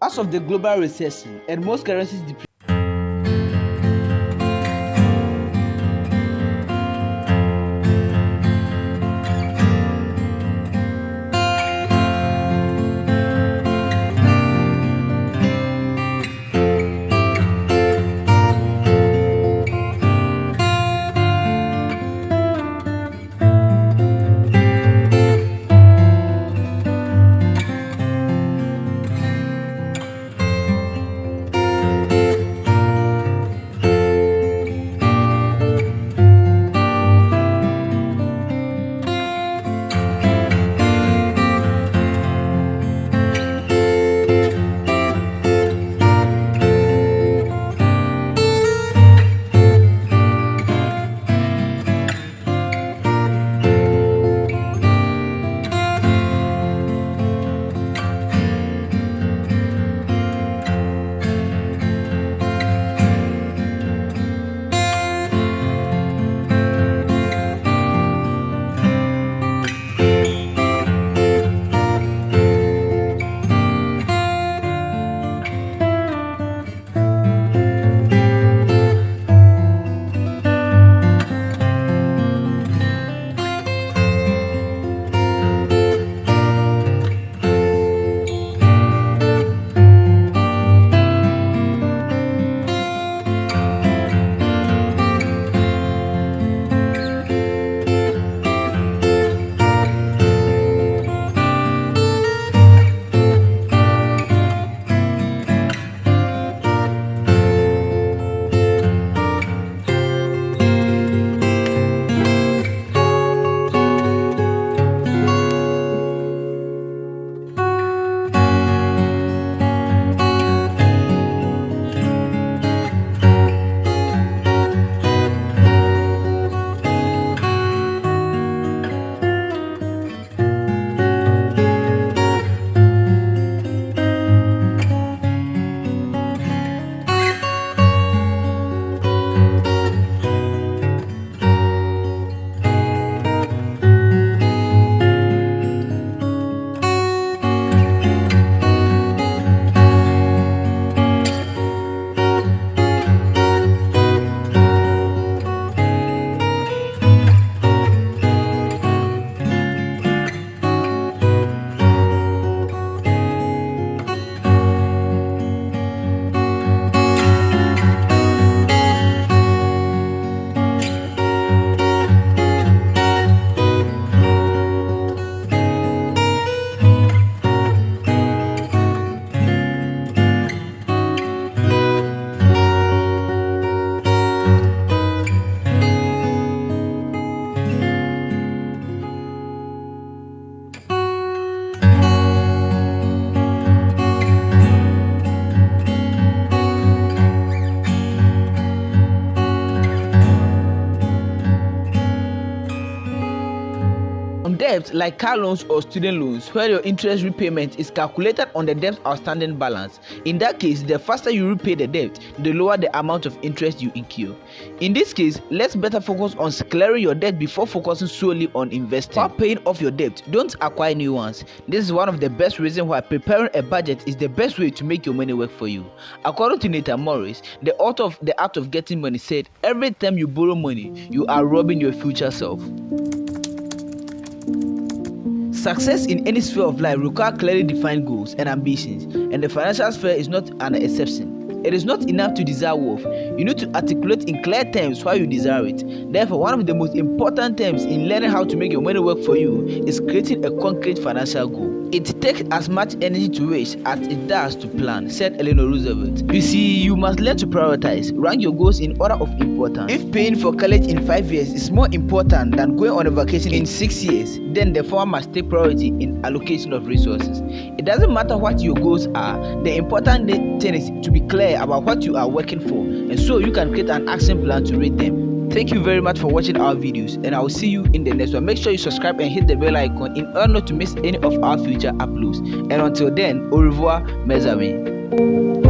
As of the global recession and most currencies debt like car loans or student loans, where your interest repayment is calculated on the debt outstanding balance. In that case, the faster you repay the debt, the lower the amount of interest you incur. In this case, let's better focus on clearing your debt before focusing solely on investing. While paying off your debt, don't acquire new ones. This is one of the best reasons why preparing a budget is the best way to make your money work for you. According to Nathan Morris, the author of The Art of Getting Money, said, "Every time you borrow money, you are robbing your future self." Success in any sphere of life requires clearly defined goals and ambitions, and the financial sphere is not an exception. It is not enough to desire wealth. You need to articulate in clear terms why you desire it. Therefore, one of the most important terms in learning how to make your money work for you is creating a concrete financial goal. It takes as much energy to wish as it does to plan, said Eleanor Roosevelt. You see, you must learn to prioritize, rank your goals in order of importance. If paying for college in 5 years is more important than going on a vacation in 6 years, then the former must take priority in allocation of resources. It doesn't matter what your goals are, the important thing is to be clear about what you are working for, and so you can create an action plan to reach them. Thank you very much for watching our videos, and I will see you in the next one. Make sure you subscribe and hit the bell icon in order not to miss any of our future uploads. And until then, au revoir, mes amis.